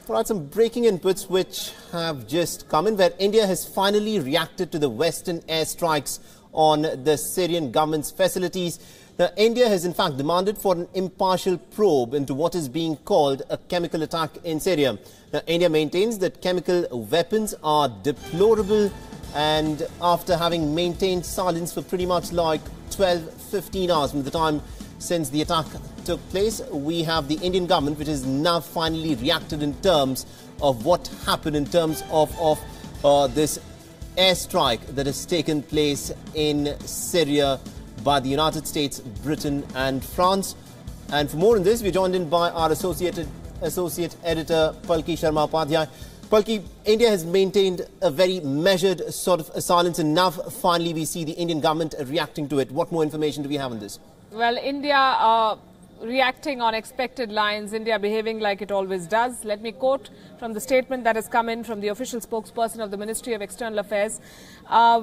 All right, some breaking inputs which have just come in, where India has finally reacted to the Western airstrikes on the Syrian government's facilities. Now, India has in fact demanded for an impartial probe into what is being called a chemical attack in Syria. Now, India maintains that chemical weapons are deplorable, and after having maintained silence for pretty much like 12-15 hours from the time since the attack took place, we have the Indian government which has now finally reacted in terms of what happened in terms of this airstrike that has taken place in Syria by the United States, Britain and France. And for more on this, we're joined in by our associate editor, Palki Sharma Upadhyay. Palki, India has maintained a very measured sort of silence, and now finally we see the Indian government reacting to it. What more information do we have on this? Well, India reacting on expected lines, India behaving like it always does. Let me quote from the statement that has come in from the official spokesperson of the Ministry of External Affairs.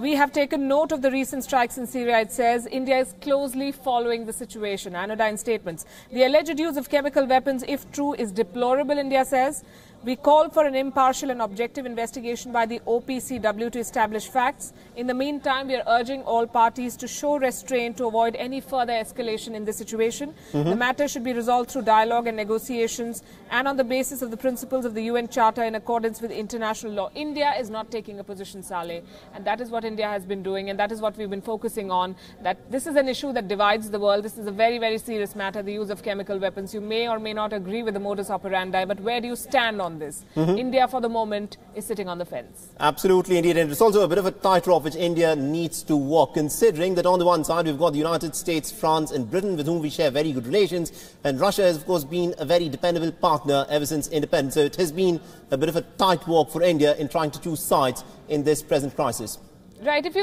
We have taken note of the recent strikes in Syria, it says. India is closely following the situation. Anodyne statements. The alleged use of chemical weapons, if true, is deplorable, India says. We call for an impartial and objective investigation by the OPCW to establish facts. In the meantime, we are urging all parties to show restraint to avoid any further escalation in this situation. The matter should be resolved through dialogue and negotiations and on the basis of the principles of the UN Charter in accordance with international law. India is not taking a position, Saleh, and that is what India has been doing, and that is what we've been focusing on, that this is an issue that divides the world. This is a very, very serious matter, the use of chemical weapons. You may or may not agree with the modus operandi, but where do you stand on this? India, for the moment, is sitting on the fence. Absolutely, indeed. And it's also a bit of a tightrope which India needs to walk, considering that on the one side, we've got the United States, France and Britain, with whom we share very good relations. And Russia has, of course, been a very dependable partner ever since independence. So it has been a bit of a tight walk for India in trying to choose sides in this present crisis. Right. If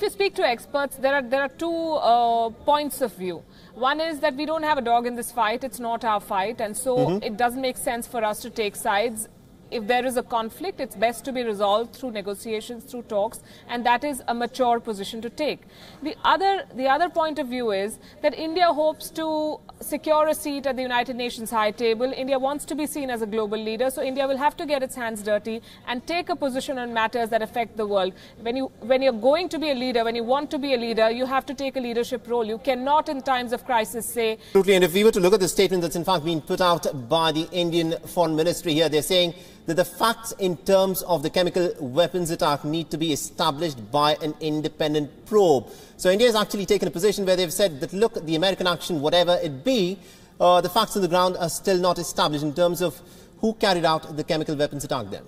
you speak to experts, there are two points of view. One is that we don't have a dog in this fight. It's not our fight. And so it doesn't make sense for us to take sides. If there is a conflict, it's best to be resolved through negotiations, through talks, and that is a mature position to take. The other point of view is that India hopes to secure a seat at the United Nations high table. India wants to be seen as a global leader, so India will have to get its hands dirty and take a position on matters that affect the world. When you're going to be a leader, when you want to be a leader, you have to take a leadership role. You cannot, in times of crisis, say... Absolutely, and if we were to look at the statement that's in fact been put out by the Indian Foreign Ministry here, they're saying that the facts in terms of the chemical weapons attack need to be established by an independent probe. So India has actually taken a position where they've said that, look, the American action, whatever it be, the facts on the ground are still not established in terms of who carried out the chemical weapons attack then.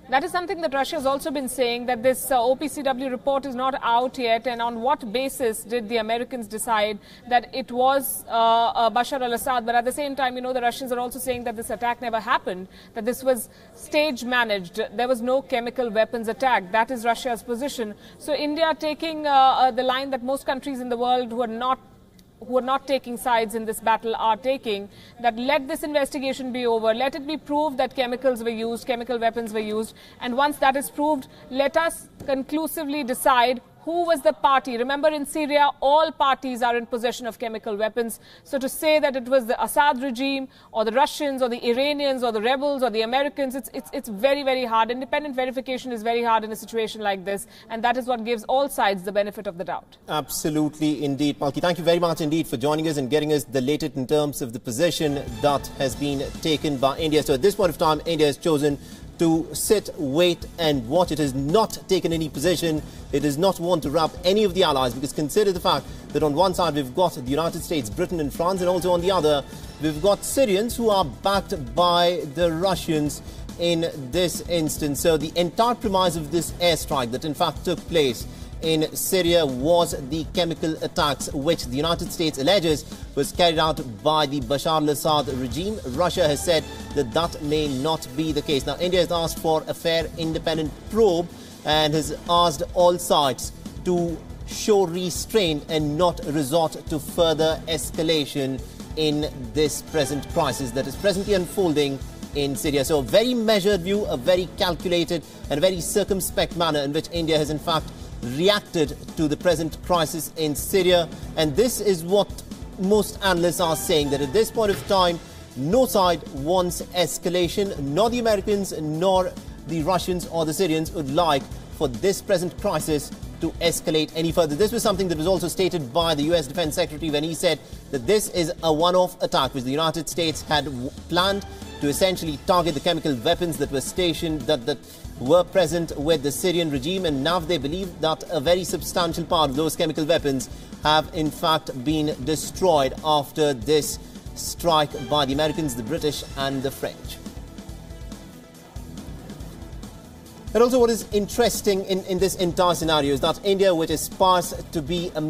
That is something that Russia has also been saying, that this OPCW report is not out yet, and on what basis did the Americans decide that it was Bashar al-Assad. But at the same time, you know, the Russians are also saying that this attack never happened, that this was stage managed. There was no chemical weapons attack. That is Russia's position. So India taking the line that most countries in the world who are not taking sides in this battle are taking, that let this investigation be over, let it be proved that chemicals were used, chemical weapons were used, and once that is proved, let us conclusively decide who was the party. Remember, in Syria, all parties are in possession of chemical weapons. So to say that it was the Assad regime or the Russians or the Iranians or the rebels or the Americans, it's very, very hard. Independent verification is very hard in a situation like this. And that is what gives all sides the benefit of the doubt. Absolutely, indeed. Palki, thank you very much indeed for joining us and getting us the latest in terms of the position that has been taken by India. So at this point of time, India has chosen to sit, wait and watch. It has not taken any position. It does not want to wrap any of the allies, because consider the fact that on one side we've got the United States, Britain and France, and also on the other we've got Syrians who are backed by the Russians in this instance. So the entire premise of this airstrike that in fact took place in Syria was the chemical attacks which the United States alleges was carried out by the Bashar al-Assad regime. Russia has said that that may not be the case. Now, India has asked for a fair independent probe and has asked all sides to show restraint and not resort to further escalation in this present crisis that is presently unfolding in Syria. So a very measured view, a very calculated and a very circumspect manner in which India has in fact reacted to the present crisis in Syria. And this is what most analysts are saying, that at this point of time, no side wants escalation. Nor the Americans, nor the Russians or the Syrians would like for this present crisis to escalate any further. This was something that was also stated by the US Defense Secretary when he said that this is a one-off attack which the United States had planned to essentially target the chemical weapons that were stationed, that were present with the Syrian regime, and now they believe that a very substantial part of those chemical weapons have in fact been destroyed after this strike by the Americans, the British and the French. And also what is interesting in this entire scenario is that India, which aspires to be a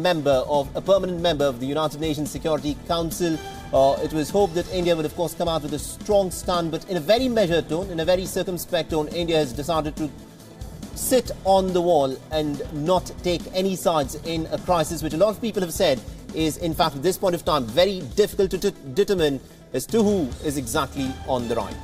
permanent member of the United Nations Security Council, it was hoped that India would of course come out with a strong stand, but in a very measured tone, in a very circumspect tone, India has decided to sit on the wall and not take any sides in a crisis which a lot of people have said is in fact at this point of time very difficult to determine as to who is exactly on the right.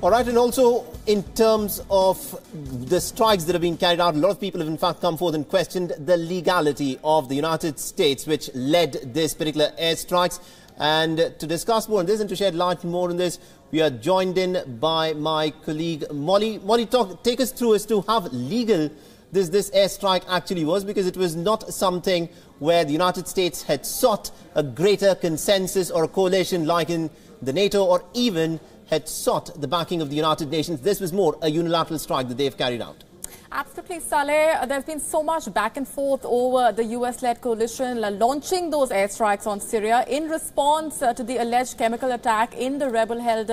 All right, and also in terms of the strikes that have been carried out, a lot of people have in fact come forth and questioned the legality of the United States which led this particular airstrikes. And to discuss more on this and to shed light more on this, we are joined in by my colleague Molly. Molly, take us through as to how legal this airstrike actually was, because it was not something where the United States had sought a greater consensus or a coalition like in the NATO, or even had sought the backing of the United Nations. This was more a unilateral strike that they've carried out. Absolutely, Saleh. There's been so much back and forth over the US-led coalition launching those airstrikes on Syria in response to the alleged chemical attack in the rebel-held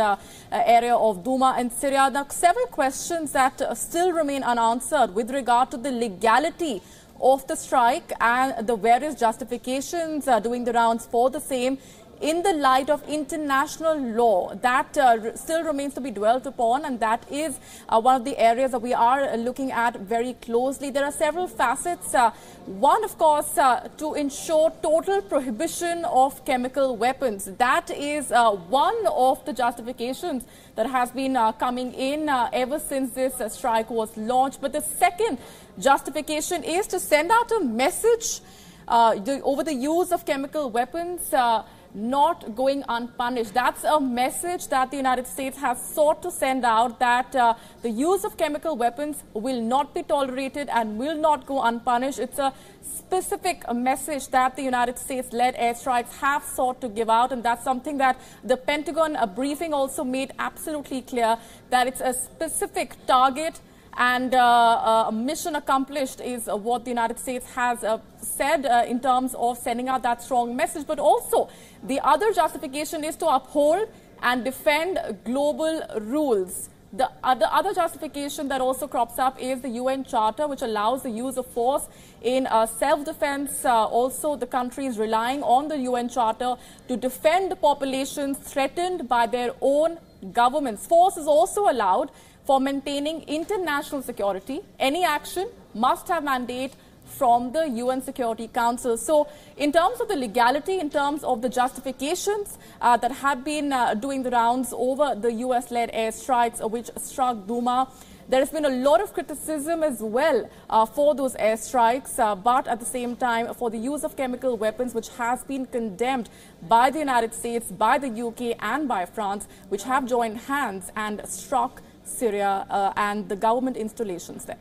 area of Douma in Syria. Now, several questions that still remain unanswered with regard to the legality of the strike and the various justifications doing the rounds for the same, in the light of international law. That still remains to be dwelt upon, and that is one of the areas that we are looking at very closely. There are several facets. One, of course, to ensure total prohibition of chemical weapons. That is one of the justifications that has been coming in ever since this strike was launched. But the second justification is to send out a message over the use of chemical weapons not going unpunished. That's a message that the United States has sought to send out, that the use of chemical weapons will not be tolerated and will not go unpunished. It's a specific message that the United States-led airstrikes have sought to give out, and that's something that the Pentagon briefing also made absolutely clear, that it's a specific target and mission accomplished is what the United States has said in terms of sending out that strong message. But also, the other justification is to uphold and defend global rules. The other justification that also crops up is the UN Charter, which allows the use of force in self-defense. Also, the countries relying on the UN Charter to defend the populations threatened by their own governments. Force is also allowed for maintaining international security. Any action must have mandate from the UN Security Council. So in terms of the legality, in terms of the justifications that have been doing the rounds over the US-led airstrikes which struck Douma, there has been a lot of criticism as well for those airstrikes, but at the same time for the use of chemical weapons, which has been condemned by the United States, by the UK and by France, which have joined hands and struck Syria and the government installations there.